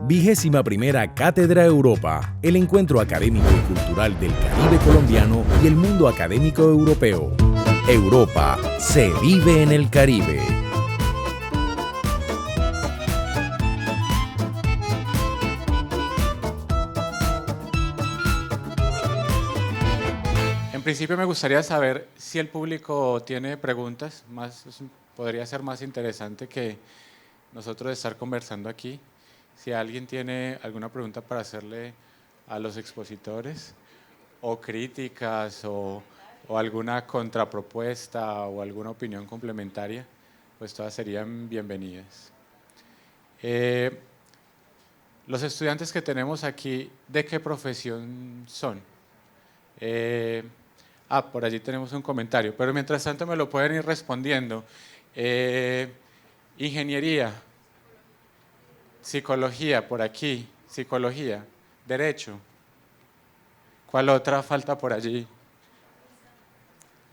21ª Cátedra Europa, el encuentro académico y cultural del Caribe colombiano y el mundo académico europeo. Europa se vive en el Caribe. En principio me gustaría saber si el público tiene preguntas, podría ser más interesante que nosotros estar conversando aquí. Si alguien tiene alguna pregunta para hacerle a los expositores, o críticas, o alguna contrapropuesta, o alguna opinión complementaria, pues todas serían bienvenidas. Los estudiantes que tenemos aquí, ¿de qué profesión son? Por allí tenemos un comentario, pero mientras tanto me lo pueden ir respondiendo. Ingeniería, psicología, por aquí, psicología, derecho. ¿Cuál otra falta por allí?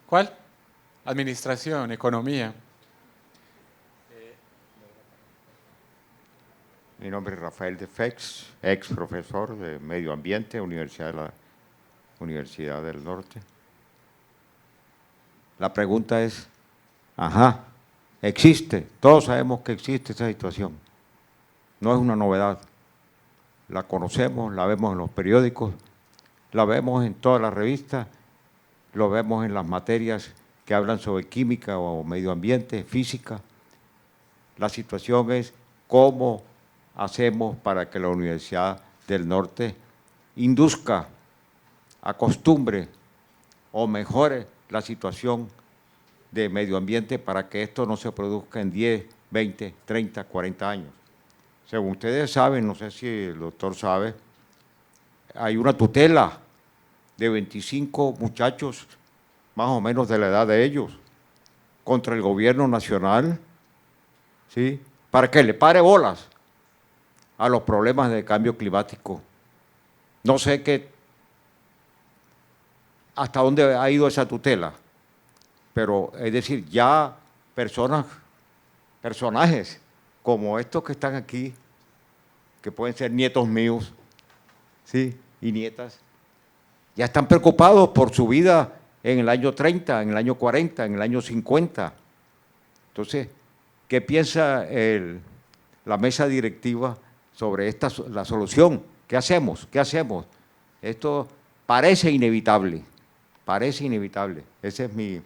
¿Cuál? Administración, economía. Mi nombre es Rafael de Fex, ex profesor de Medio Ambiente, Universidad del Norte. La pregunta es, existe, todos sabemos que existe esa situación, no es una novedad, la conocemos, la vemos en los periódicos, la vemos en todas las revistas, lo vemos en las materias que hablan sobre química o medio ambiente, física. La situación es cómo hacemos para que la Universidad del Norte induzca, acostumbre o mejore la situación de medio ambiente para que esto no se produzca en 10, 20, 30, 40 años. Según ustedes saben, no sé si el doctor sabe, hay una tutela de 25 muchachos, más o menos de la edad de ellos, contra el gobierno nacional, ¿sí?, para que le pare bolas a los problemas de cambio climático. No sé hasta dónde ha ido esa tutela, pero es decir, ya personajes como estos que están aquí, que pueden ser nietos míos, ¿sí?, y nietas, ya están preocupados por su vida en el año 30, en el año 40, en el año 50. Entonces, ¿qué piensa la mesa directiva sobre la solución? ¿Qué hacemos? ¿Qué hacemos? Esto parece inevitable. Ese es mi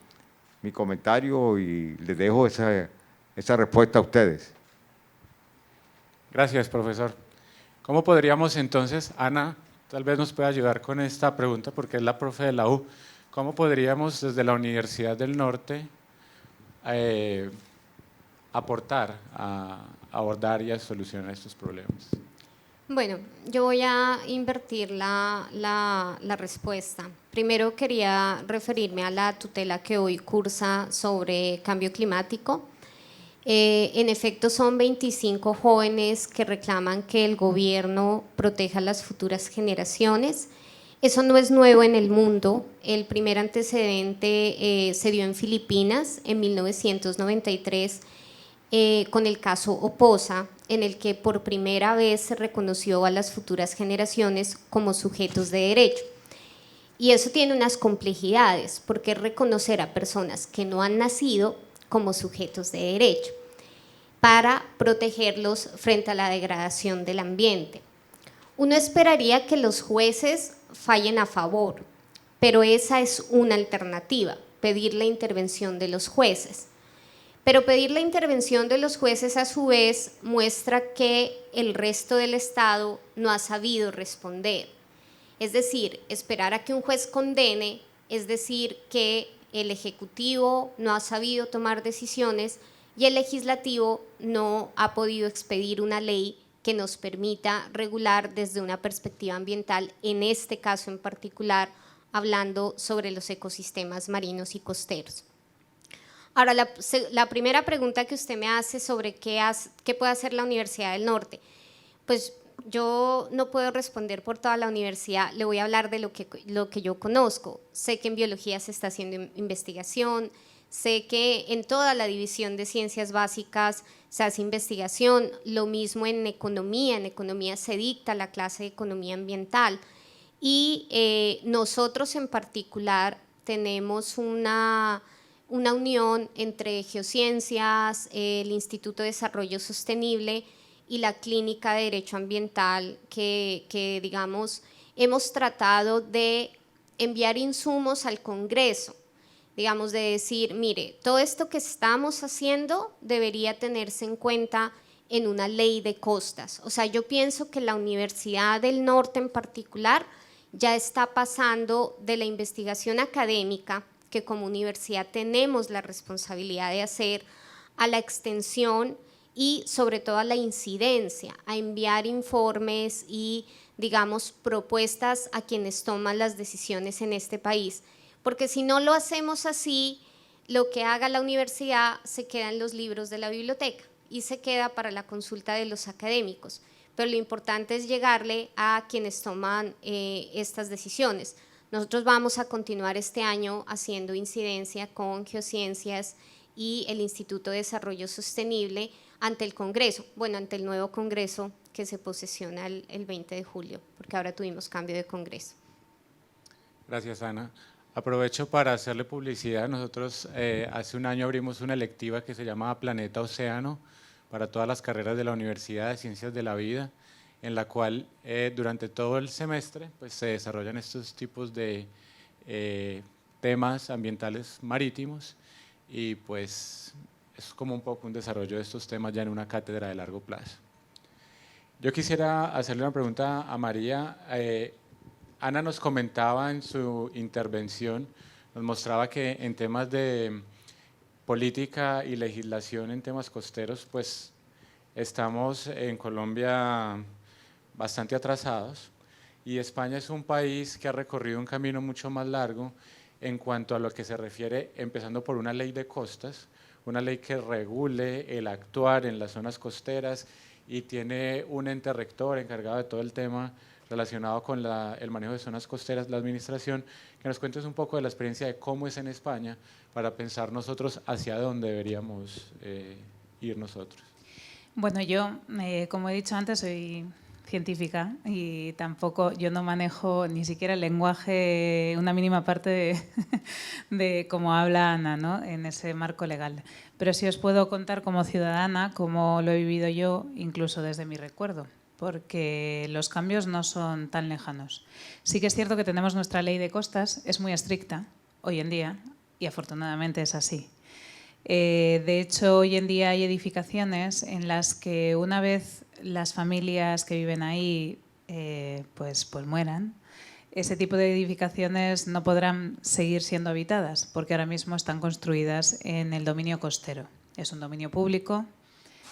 comentario y les dejo esa respuesta a ustedes. Gracias, profesor. ¿Cómo podríamos entonces, Ana, tal vez nos pueda ayudar con esta pregunta porque es la profe de la U, cómo podríamos desde la Universidad del Norte aportar a abordar y a solucionar estos problemas? Bueno, yo voy a invertir la respuesta. Primero quería referirme a la tutela que hoy cursa sobre cambio climático. En efecto, son 25 jóvenes que reclaman que el gobierno proteja a las futuras generaciones. Eso no es nuevo en el mundo. El primer antecedente se dio en Filipinas en 1993 con el caso Oposa, en el que por primera vez se reconoció a las futuras generaciones como sujetos de derecho. Y eso tiene unas complejidades, porque es reconocer a personas que no han nacido como sujetos de derecho, para protegerlos frente a la degradación del ambiente. Uno esperaría que los jueces fallen a favor, pero esa es una alternativa, pedir la intervención de los jueces. Pero pedir la intervención de los jueces a su vez muestra que el resto del Estado no ha sabido responder. Es decir, esperar a que un juez condene, es decir, que el Ejecutivo no ha sabido tomar decisiones y el Legislativo no ha podido expedir una ley que nos permita regular desde una perspectiva ambiental, en este caso en particular, hablando sobre los ecosistemas marinos y costeros. Ahora, la primera pregunta que usted me hace sobre qué puede hacer la Universidad del Norte, pues yo no puedo responder por toda la universidad, le voy a hablar de lo que yo conozco. Sé que en biología se está haciendo investigación, Sé que en toda la división de ciencias básicas se hace investigación, lo mismo en economía se dicta la clase de economía ambiental y nosotros en particular tenemos una unión entre geociencias, el Instituto de Desarrollo Sostenible y la Clínica de Derecho Ambiental que digamos, hemos tratado de enviar insumos al Congreso, digamos, de decir, mire, todo esto que estamos haciendo debería tenerse en cuenta en una ley de costas. O sea, yo pienso que la Universidad del Norte en particular ya está pasando de la investigación académica, que como universidad tenemos la responsabilidad de hacer, a la extensión y sobre todo a la incidencia, a enviar informes y, digamos, propuestas a quienes toman las decisiones en este país. Porque si no lo hacemos así, lo que haga la universidad se queda en los libros de la biblioteca y se queda para la consulta de los académicos. Pero lo importante es llegarle a quienes toman estas decisiones. Nosotros vamos a continuar este año haciendo incidencia con Geociencias y el Instituto de Desarrollo Sostenible ante el Congreso, bueno, ante el nuevo Congreso que se posesiona el 20 de julio, porque ahora tuvimos cambio de Congreso. Gracias, Ana. Aprovecho para hacerle publicidad. Nosotros hace un año abrimos una electiva que se llama Planeta Océano para todas las carreras de la Universidad de Ciencias de la Vida, en la cual durante todo el semestre pues, se desarrollan estos tipos de temas ambientales marítimos y pues es como un poco un desarrollo de estos temas ya en una cátedra de largo plazo. Yo quisiera hacerle una pregunta a María. Ana nos comentaba en su intervención, nos mostraba que en temas de política y legislación en temas costeros, pues estamos en Colombia bastante atrasados y España es un país que ha recorrido un camino mucho más largo en cuanto a lo que se refiere, empezando por una ley de costas, una ley que regule el actuar en las zonas costeras y tiene un ente rector encargado de todo el tema relacionado con el manejo de zonas costeras, la administración, que nos cuentes un poco de la experiencia de cómo es en España para pensar nosotros hacia dónde deberíamos ir nosotros. Bueno, yo, como he dicho antes, soy científica y tampoco, yo no manejo ni siquiera el lenguaje, una mínima parte de cómo habla Ana, ¿no? En ese marco legal. Pero sí os puedo contar como ciudadana cómo lo he vivido yo, incluso desde mi recuerdo, porque los cambios no son tan lejanos. Sí que es cierto que tenemos nuestra ley de costas, es muy estricta hoy en día y afortunadamente es así. De hecho, hoy en día hay edificaciones en las que una vez las familias que viven ahí pues mueran, ese tipo de edificaciones no podrán seguir siendo habitadas porque ahora mismo están construidas en el dominio costero. Es un dominio público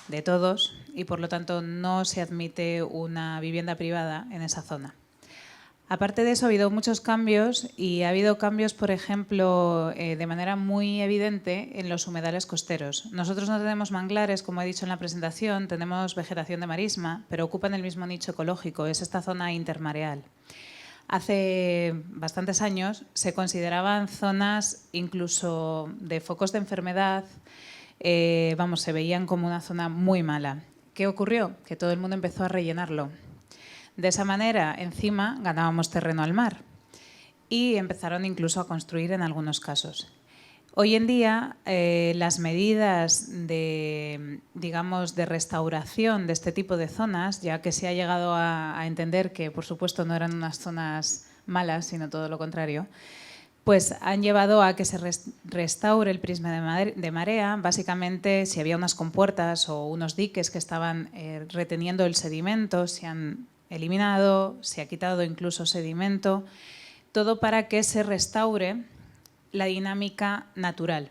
de todos y por lo tanto no se admite una vivienda privada en esa zona. Aparte de eso ha habido muchos cambios y ha habido cambios, por ejemplo, de manera muy evidente en los humedales costeros. Nosotros no tenemos manglares, como he dicho en la presentación, tenemos vegetación de marisma, pero ocupan el mismo nicho ecológico, es esta zona intermareal. Hace bastantes años se consideraban zonas incluso de focos de enfermedad, se veían como una zona muy mala. ¿Qué ocurrió? Que todo el mundo empezó a rellenarlo. De esa manera, encima, ganábamos terreno al mar y empezaron incluso a construir en algunos casos. Hoy en día, las medidas de restauración de este tipo de zonas, ya que se ha llegado a entender que, por supuesto, no eran unas zonas malas, sino todo lo contrario, pues han llevado a que se restaure el prisma de marea. Básicamente, si había unas compuertas o unos diques que estaban reteniendo el sedimento, se han eliminado, se ha quitado incluso sedimento, todo para que se restaure la dinámica natural.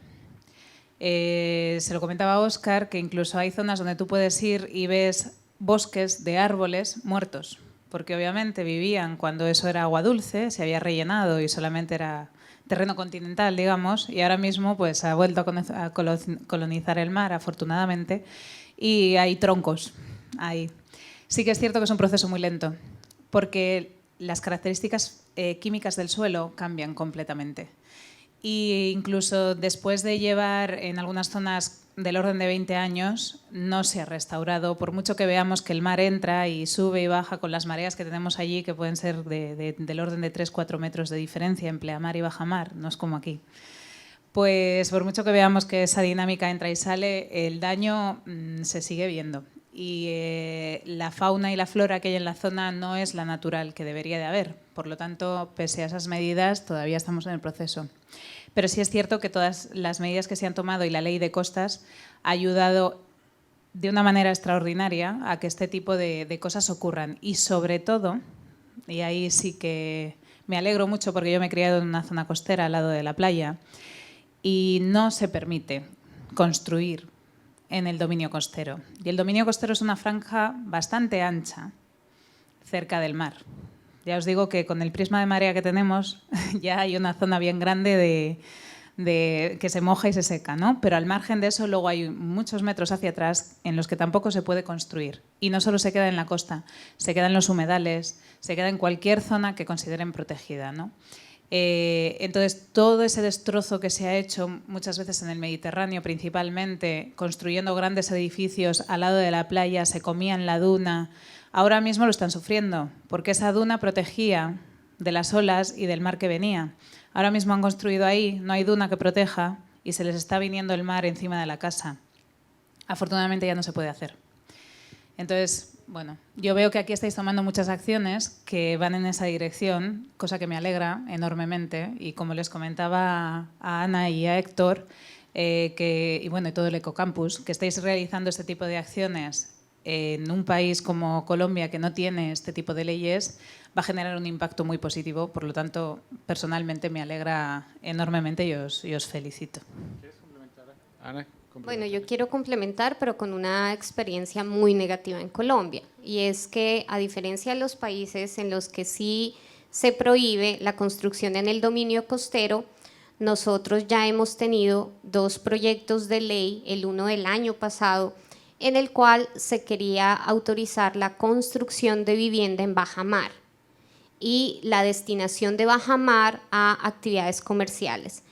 Se lo comentaba Óscar, que incluso hay zonas donde tú puedes ir y ves bosques de árboles muertos, porque obviamente vivían cuando eso era agua dulce, se había rellenado y solamente era terreno continental, digamos, y ahora mismo pues ha vuelto a colonizar el mar, afortunadamente, y hay troncos ahí. Sí que es cierto que es un proceso muy lento, porque las características químicas del suelo cambian completamente. Y incluso después de llevar en algunas zonas del orden de 20 años, no se ha restaurado, por mucho que veamos que el mar entra y sube y baja con las mareas que tenemos allí, que pueden ser del orden de 3-4 metros de diferencia en pleamar y bajamar, no es como aquí. Pues por mucho que veamos que esa dinámica entra y sale, el daño se sigue viendo. Y la fauna y la flora que hay en la zona no es la natural que debería de haber. Por lo tanto, pese a esas medidas, todavía estamos en el proceso. Pero sí es cierto que todas las medidas que se han tomado y la ley de costas ha ayudado de una manera extraordinaria a que este tipo de cosas ocurran. Y sobre todo, y ahí sí que me alegro mucho porque yo me he criado en una zona costera al lado de la playa, y no se permite construir en el dominio costero. Y el dominio costero es una franja bastante ancha cerca del mar. Ya os digo que con el prisma de marea que tenemos ya hay una zona bien grande de que se moja y se seca, ¿no? Pero al margen de eso luego hay muchos metros hacia atrás en los que tampoco se puede construir. Y no solo se queda en la costa, se queda en los humedales, se queda en cualquier zona que consideren protegida, ¿no? Entonces, todo ese destrozo que se ha hecho muchas veces en el Mediterráneo, principalmente construyendo grandes edificios al lado de la playa, se comían la duna, ahora mismo lo están sufriendo, porque esa duna protegía de las olas y del mar que venía. Ahora mismo han construido ahí, no hay duna que proteja y se les está viniendo el mar encima de la casa. Afortunadamente ya no se puede hacer. Entonces, bueno, yo veo que aquí estáis tomando muchas acciones que van en esa dirección, cosa que me alegra enormemente. Y como les comentaba a Ana y a Héctor, y bueno, y todo el Ecocampus, que estáis realizando este tipo de acciones en un país como Colombia, que no tiene este tipo de leyes, va a generar un impacto muy positivo. Por lo tanto, personalmente me alegra enormemente y os felicito. ¿Quieres complementar, Ana? Bueno, yo quiero complementar, pero con una experiencia muy negativa en Colombia. Y es que, a diferencia de los países en los que sí se prohíbe la construcción en el dominio costero, nosotros ya hemos tenido 2 proyectos de ley, el uno del año pasado, en el cual se quería autorizar la construcción de vivienda en bajamar y la destinación de bajamar a actividades comerciales.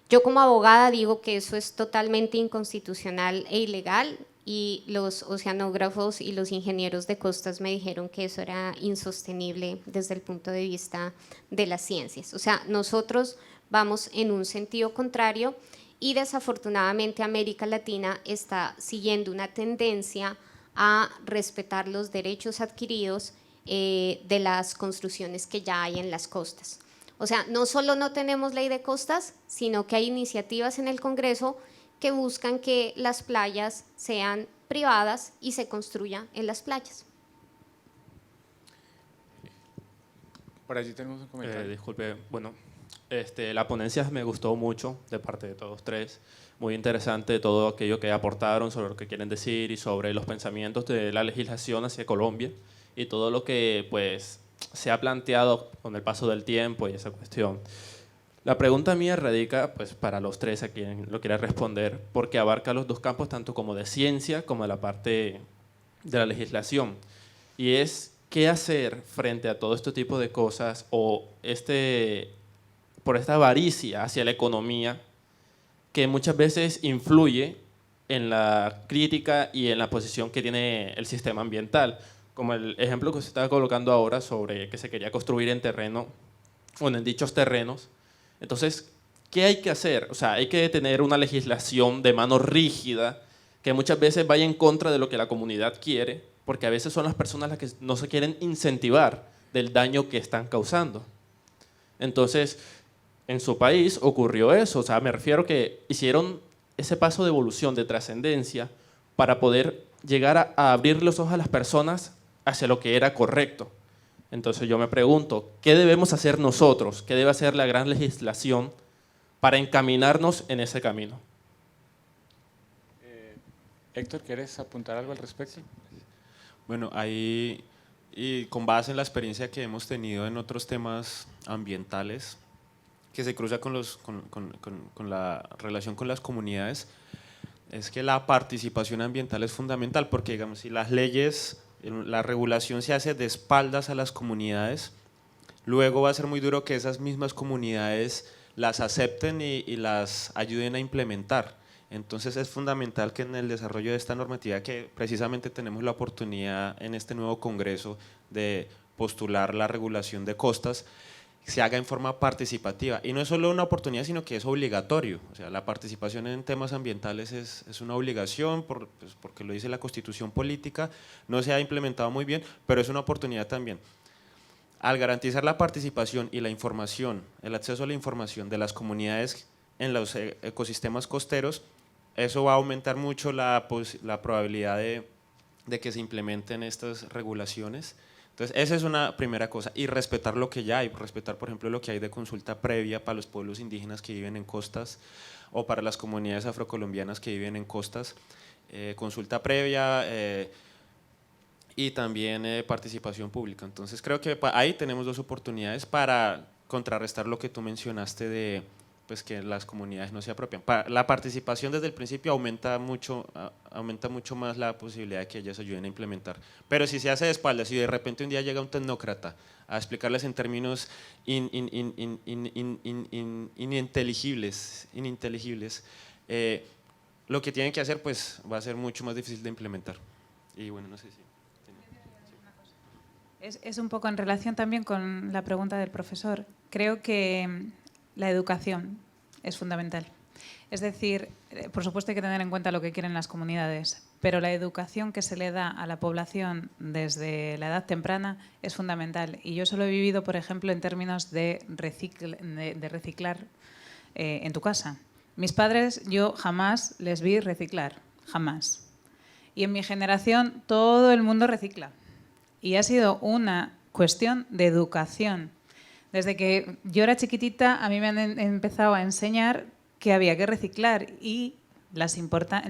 Yo como abogada digo que eso es totalmente inconstitucional e ilegal, y los oceanógrafos y los ingenieros de costas me dijeron que eso era insostenible desde el punto de vista de las ciencias. O sea, nosotros vamos en un sentido contrario y desafortunadamente América Latina está siguiendo una tendencia a respetar los derechos adquiridos de las construcciones que ya hay en las costas. O sea, no solo no tenemos ley de costas, sino que hay iniciativas en el Congreso que buscan que las playas sean privadas y se construya en las playas. Por allí tenemos un comentario. Disculpe, bueno, la ponencia me gustó mucho de parte de todos tres. Muy interesante todo aquello que aportaron sobre lo que quieren decir y sobre los pensamientos de la legislación hacia Colombia y todo lo que pues se ha planteado con el paso del tiempo y esa cuestión. La pregunta mía radica pues, para los tres, a quien lo quiera responder, porque abarca los 2 campos, tanto como de ciencia como de la parte de la legislación. Y es, ¿qué hacer frente a todo este tipo de cosas o por esta avaricia hacia la economía que muchas veces influye en la crítica y en la posición que tiene el sistema ambiental? Como el ejemplo que usted estaba colocando ahora sobre que se quería construir en terreno, o en dichos terrenos. Entonces, ¿qué hay que hacer? O sea, hay que tener una legislación de mano rígida que muchas veces vaya en contra de lo que la comunidad quiere, porque a veces son las personas las que no se quieren incentivar del daño que están causando. Entonces, en su país ocurrió eso. O sea, me refiero que hicieron ese paso de evolución, de trascendencia, para poder llegar a abrir los ojos a las personas hacia lo que era correcto. Entonces yo me pregunto, ¿qué debemos hacer nosotros? ¿Qué debe hacer la gran legislación para encaminarnos en ese camino? Héctor, ¿quieres apuntar algo al respecto? Bueno, ahí, y con base en la experiencia que hemos tenido en otros temas ambientales, que se cruza con la relación con las comunidades, es que la participación ambiental es fundamental, porque digamos, si las leyes, la regulación se hace de espaldas a las comunidades, luego va a ser muy duro que esas mismas comunidades las acepten y las ayuden a implementar. Entonces es fundamental que en el desarrollo de esta normativa, que precisamente tenemos la oportunidad en este nuevo Congreso de postular la regulación de costas, se haga en forma participativa. Y no es solo una oportunidad, sino que es obligatorio. O sea, la participación en temas ambientales es una obligación, porque lo dice la Constitución política, no se ha implementado muy bien, pero es una oportunidad también. Al garantizar la participación y la información, el acceso a la información de las comunidades en los ecosistemas costeros, eso va a aumentar mucho la probabilidad de que se implementen estas regulaciones. Entonces, esa es una primera cosa, y respetar lo que ya hay, respetar, por ejemplo, lo que hay de consulta previa para los pueblos indígenas que viven en costas o para las comunidades afrocolombianas que viven en costas, consulta previa y también participación pública. Entonces, creo que ahí tenemos dos oportunidades para contrarrestar lo que tú mencionaste de pues que las comunidades no se apropian. La participación desde el principio aumenta mucho más la posibilidad de que ellas ayuden a implementar. Pero si se hace de espaldas y de repente un día llega un tecnócrata a explicarles en términos ininteligibles, lo que tienen que hacer pues va a ser mucho más difícil de implementar. Y bueno, no sé si… Es un poco en relación también con la pregunta del profesor. Creo que la educación es fundamental. Es decir, por supuesto hay que tener en cuenta lo que quieren las comunidades, pero la educación que se le da a la población desde la edad temprana es fundamental. Y yo eso lo he vivido, por ejemplo, en términos de reciclar en tu casa. Mis padres, yo jamás les vi reciclar, jamás. Y en mi generación todo el mundo recicla. Y ha sido una cuestión de educación. Desde que yo era chiquitita, a mí me han empezado a enseñar que había que reciclar y la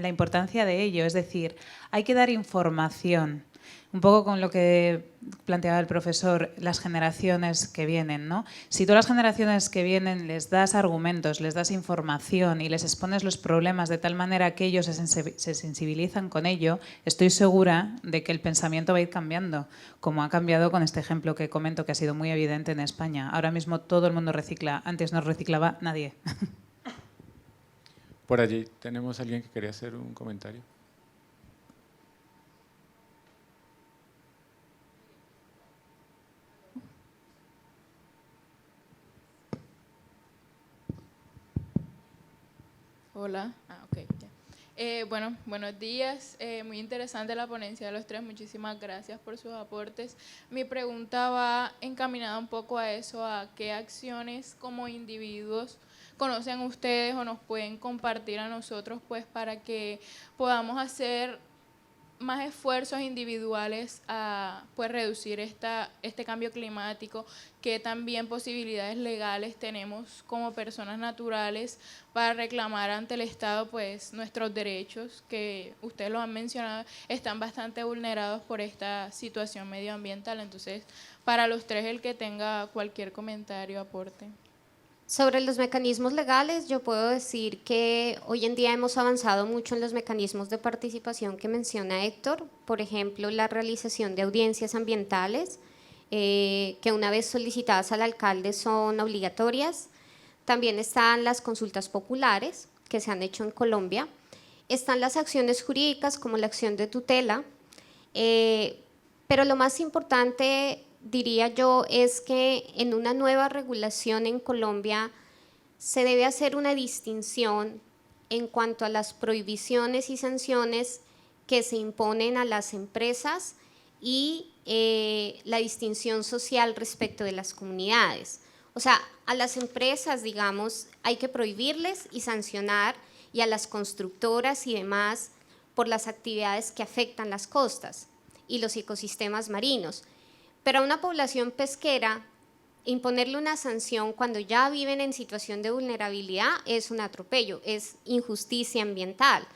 importancia de ello. Es decir, hay que dar información. Un poco con lo que planteaba el profesor, las generaciones que vienen, ¿no? Si tú a las generaciones que vienen les das argumentos, les das información y les expones los problemas de tal manera que ellos se sensibilizan con ello, estoy segura de que el pensamiento va a ir cambiando, como ha cambiado con este ejemplo que comento que ha sido muy evidente en España. Ahora mismo todo el mundo recicla, antes no reciclaba nadie. Por allí tenemos a alguien que quería hacer un comentario. Hola. Ok. Ya. Bueno, buenos días. Muy interesante la ponencia de los tres. Muchísimas gracias por sus aportes. Mi pregunta va encaminada un poco a eso, a qué acciones como individuos conocen ustedes o nos pueden compartir a nosotros, pues para que podamos hacer más esfuerzos individuales a pues reducir este cambio climático, que también posibilidades legales tenemos como personas naturales para reclamar ante el Estado pues nuestros derechos, que ustedes lo han mencionado, están bastante vulnerados por esta situación medioambiental. Entonces, para los tres, el que tenga cualquier comentario, aporte. Sobre los mecanismos legales, yo puedo decir que hoy en día hemos avanzado mucho en los mecanismos de participación que menciona Héctor, por ejemplo, la realización de audiencias ambientales, que una vez solicitadas al alcalde son obligatorias. También están las consultas populares, que se han hecho en Colombia. Están las acciones jurídicas, como la acción de tutela, pero lo más importante, diría yo, es que en una nueva regulación en Colombia se debe hacer una distinción en cuanto a las prohibiciones y sanciones que se imponen a las empresas y la distinción social respecto de las comunidades. O sea, a las empresas, digamos, hay que prohibirles y sancionar, y a las constructoras y demás por las actividades que afectan las costas y los ecosistemas marinos. Pero a una población pesquera, imponerle una sanción cuando ya viven en situación de vulnerabilidad es un atropello, es injusticia ambiental.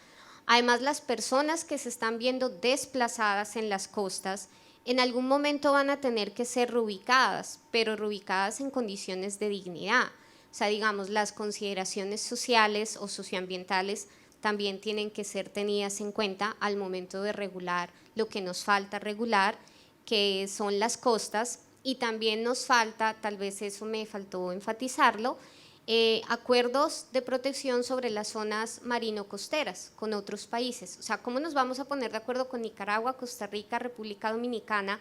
Además, las personas que se están viendo desplazadas en las costas en algún momento van a tener que ser reubicadas, pero reubicadas en condiciones de dignidad. O sea, digamos, las consideraciones sociales o socioambientales también tienen que ser tenidas en cuenta al momento de regular lo que nos falta regular, que son las costas, y también nos falta, tal vez eso me faltó enfatizarlo, acuerdos de protección sobre las zonas marino-costeras con otros países. O sea, ¿cómo nos vamos a poner de acuerdo con Nicaragua, Costa Rica, República Dominicana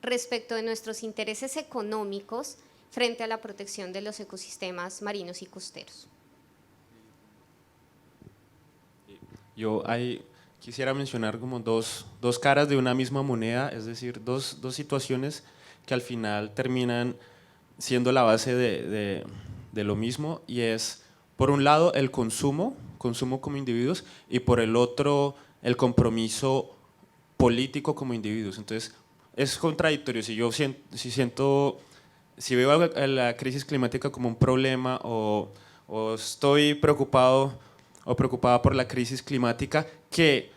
respecto de nuestros intereses económicos frente a la protección de los ecosistemas marinos y costeros? Yo quisiera mencionar como dos caras de una misma moneda, es decir, dos situaciones que al final terminan siendo la base de lo mismo, y es, por un lado, el consumo como individuos, y por el otro, el compromiso político como individuos. Entonces, es contradictorio. Si veo la crisis climática como un problema, o estoy preocupado o preocupada por la crisis climática, que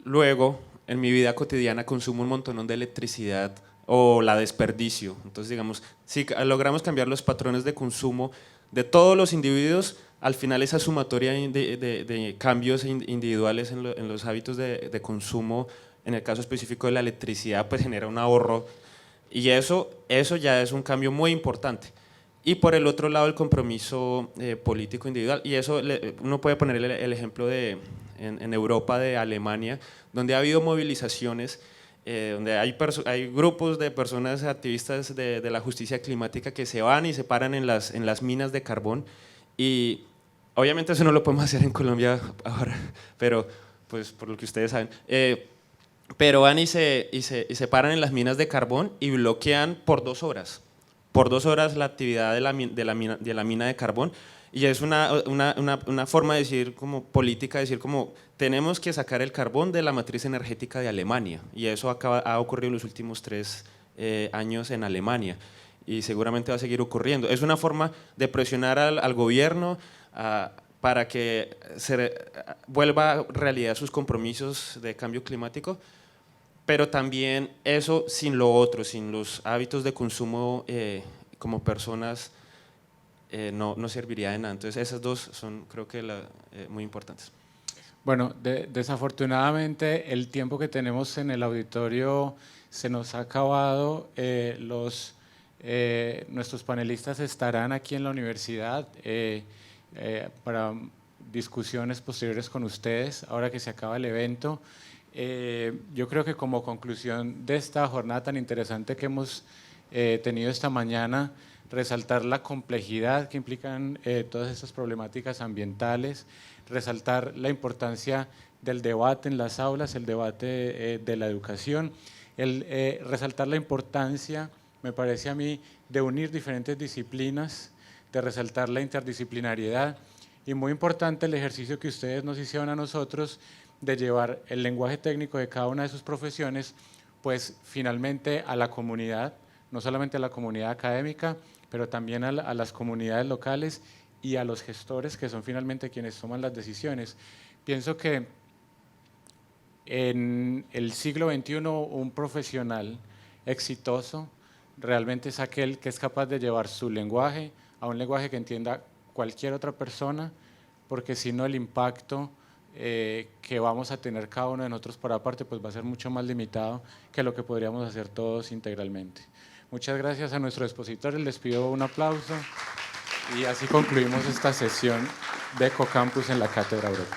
luego en mi vida cotidiana consumo un montón de electricidad o la desperdicio. Entonces, digamos, si logramos cambiar los patrones de consumo de todos los individuos, al final esa sumatoria de cambios individuales en los hábitos de consumo, en el caso específico de la electricidad, pues genera un ahorro, y eso ya es un cambio muy importante. Y por el otro lado, el compromiso político individual, y eso uno puede poner el ejemplo en Europa, de Alemania, donde ha habido movilizaciones, donde hay grupos de personas activistas de la justicia climática que se van y se paran en las minas de carbón, y obviamente eso no lo podemos hacer en Colombia ahora, pero pues por lo que ustedes saben, pero van y se paran en las minas de carbón y bloquean por 2 horas. Por 2 horas la actividad de la mina de carbón, y es una forma de decir, como política, decir como tenemos que sacar el carbón de la matriz energética de Alemania, y eso ha ocurrido en los últimos 3 años en Alemania, y seguramente va a seguir ocurriendo. Es una forma de presionar al gobierno para que se vuelva realidad sus compromisos de cambio climático, pero también eso sin lo otro, sin los hábitos de consumo como personas, no serviría de nada. Entonces esas dos son, creo que muy importantes. Bueno, desafortunadamente el tiempo que tenemos en el auditorio se nos ha acabado. Nuestros panelistas estarán aquí en la universidad para discusiones posteriores con ustedes ahora que se acaba el evento. Yo creo que como conclusión de esta jornada tan interesante que hemos tenido esta mañana, resaltar la complejidad que implican todas estas problemáticas ambientales, resaltar la importancia del debate en las aulas, el debate de la educación, resaltar la importancia, me parece a mí, de unir diferentes disciplinas, de resaltar la interdisciplinariedad, y muy importante el ejercicio que ustedes nos hicieron a nosotros de llevar el lenguaje técnico de cada una de sus profesiones, pues finalmente a la comunidad, no solamente a la comunidad académica, pero también a las comunidades locales y a los gestores, que son finalmente quienes toman las decisiones. Pienso que en el siglo XXI un profesional exitoso realmente es aquel que es capaz de llevar su lenguaje a un lenguaje que entienda cualquier otra persona, porque si no el impacto que vamos a tener cada uno de nosotros por aparte pues va a ser mucho más limitado que lo que podríamos hacer todos integralmente. Muchas gracias a nuestros expositores, les pido un aplauso, y así concluimos esta sesión de Ecocampus en la Cátedra Europa.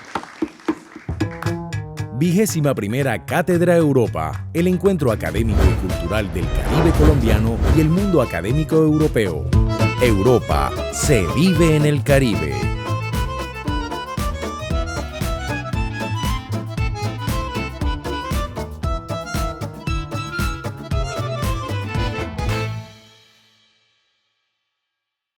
21ª Cátedra Europa, el encuentro académico y cultural del Caribe colombiano y el mundo académico europeo. Europa se vive en el Caribe.